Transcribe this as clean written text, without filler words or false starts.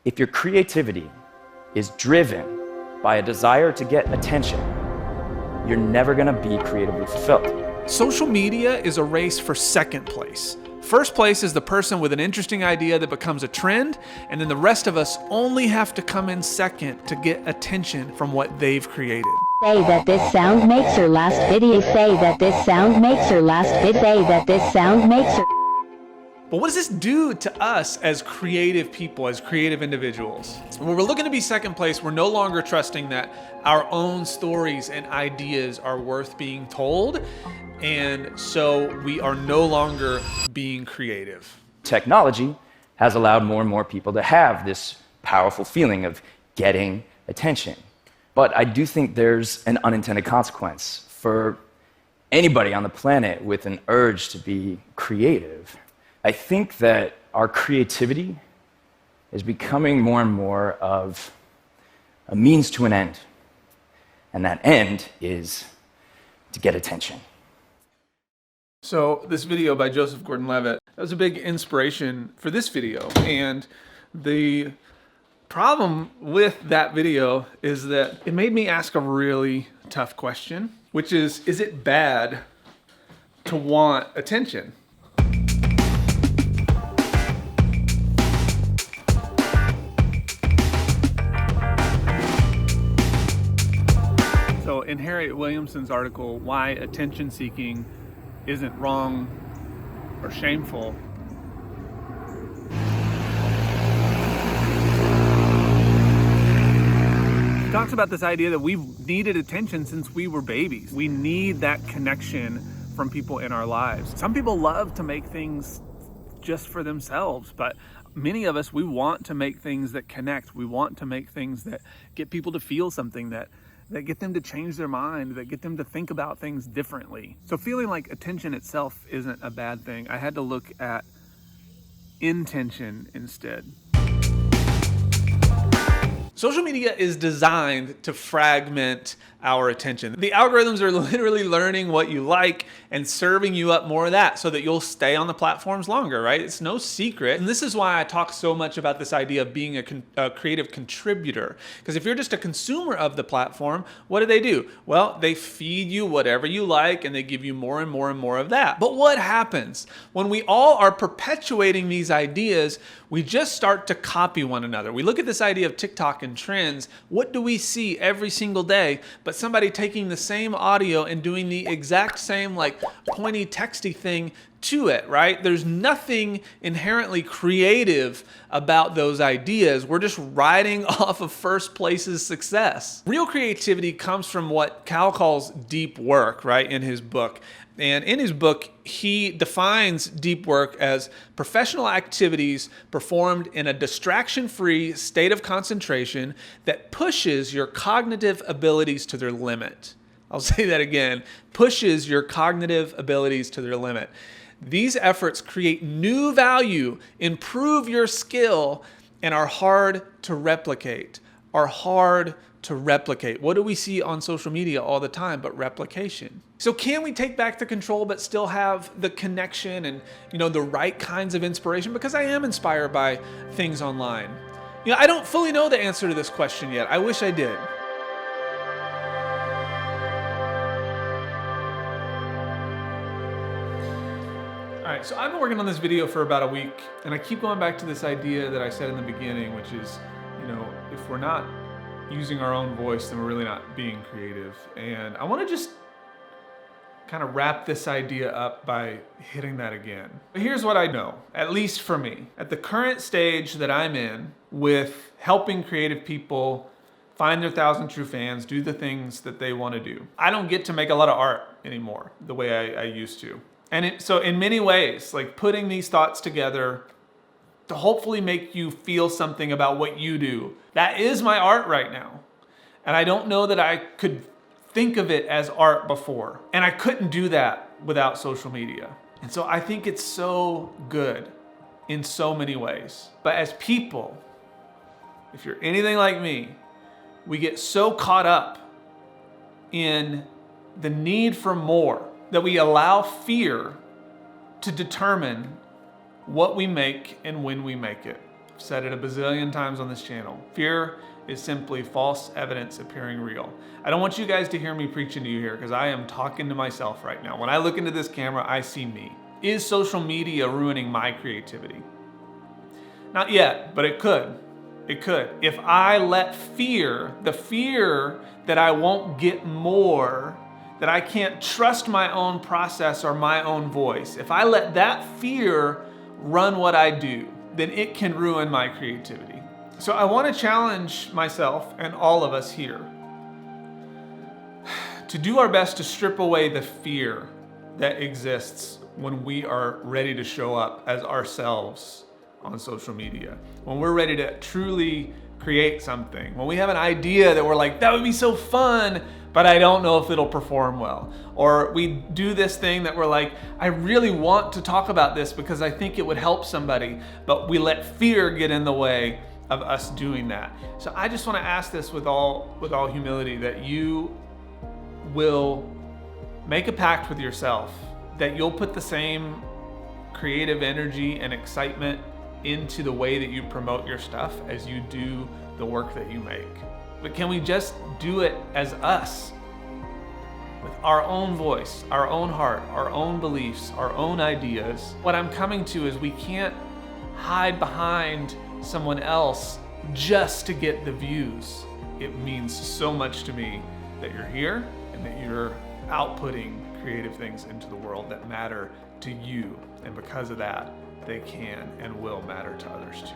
If your creativity is driven by a desire to get attention, you're never gonna be creatively fulfilled. Social media is a race for second place. First place is the person with an interesting idea that becomes a trend, and then the rest of us only have to come in second to get attention from what they've created. Say that this sound makes her last video. Say that this sound makes her last video. Say that this sound makes her. But what does this do to us as creative people, as creative individuals? When we're looking to be second place, we're no longer trusting that our own stories and ideas are worth being told. And so we are no longer being creative. Technology has allowed more and more people to have this powerful feeling of getting attention. But I do think there's an unintended consequence for anybody on the planet with an urge to be creative. I think that our creativity is becoming more and more of a means to an end. And that end is to get attention. So this video by Joseph Gordon-Levitt, that was a big inspiration for this video. And the problem with that video is that it made me ask a really tough question, which is it bad to want attention? So in Harriet Williamson's article, Why Attention Seeking Isn't Wrong or Shameful, she talks about this idea that we've needed attention since we were babies. We need that connection from people in our lives. Some people love to make things just for themselves, but many of us, we want to make things that connect. We want to make things that get people to feel something, that get them to change their mind, that get them to think about things differently. So feeling like attention itself isn't a bad thing. I had to look at intention instead. Social media is designed to fragment our attention. The algorithms are literally learning what you like and serving you up more of that so that you'll stay on the platforms longer, right? It's no secret. And this is why I talk so much about this idea of being a creative contributor. Because if you're just a consumer of the platform, what do? Well, they feed you whatever you like and they give you more and more and more of that. But what happens when we all are perpetuating these ideas? We just start to copy one another. We look at this idea of TikTok and trends. What do we see every single day but somebody taking the same audio and doing the exact same like pointy texty thing to it, right? There's nothing inherently creative about those ideas. We're just riding off of first place's success. Real creativity comes from what Cal calls deep work, right, in his book. And in his book, he defines deep work as professional activities performed in a distraction-free state of concentration that pushes your cognitive abilities to their limit. I'll say that again, pushes your cognitive abilities to their limit. These efforts create new value, improve your skill, and are hard to replicate. What do we see on social media all the time but replication? So can we take back the control but still have the connection and the right kinds of inspiration? Because I am inspired by things online. I don't fully know the answer to this question yet. I wish I did. All right, so I've been working on this video for about a week, and I keep going back to this idea that I said in the beginning, which is, if we're not using our own voice, then we're really not being creative. And I want to just kind of wrap this idea up by hitting that again. But here's what I know, at least for me. At the current stage that I'm in with helping creative people find their 1,000 true fans, do the things that they want to do, I don't get to make a lot of art anymore the way I used to. And so in many ways, like putting these thoughts together to hopefully make you feel something about what you do, that is my art right now. And I don't know that I could think of it as art before. And I couldn't do that without social media. And so I think it's so good in so many ways. But as people, if you're anything like me, we get so caught up in the need for more that we allow fear to determine what we make and when we make it. I've said it a bazillion times on this channel. Fear is simply false evidence appearing real. I don't want you guys to hear me preaching to you here because I am talking to myself right now. When I look into this camera, I see me. Is social media ruining my creativity? Not yet, but it could. It could. If I let fear, the fear that I won't get more, that I can't trust my own process or my own voice, if I let that fear run what I do, then it can ruin my creativity. So I want to challenge myself and all of us here to do our best to strip away the fear that exists when we are ready to show up as ourselves on social media. When we're ready to truly create something. When we have an idea that we're like, that would be so fun, but I don't know if it'll perform well. Or we do this thing that we're like, I really want to talk about this because I think it would help somebody, but we let fear get in the way of us doing that. So I just want to ask this with all humility, that you will make a pact with yourself that you'll put the same creative energy and excitement into the way that you promote your stuff as you do the work that you make. But can we just do it as us, with our own voice, our own heart, our own beliefs, our own ideas? What I'm coming to is we can't hide behind someone else just to get the views. It means so much to me that you're here and that you're outputting creative things into the world that matter to you. And because of that, they can and will matter to others too.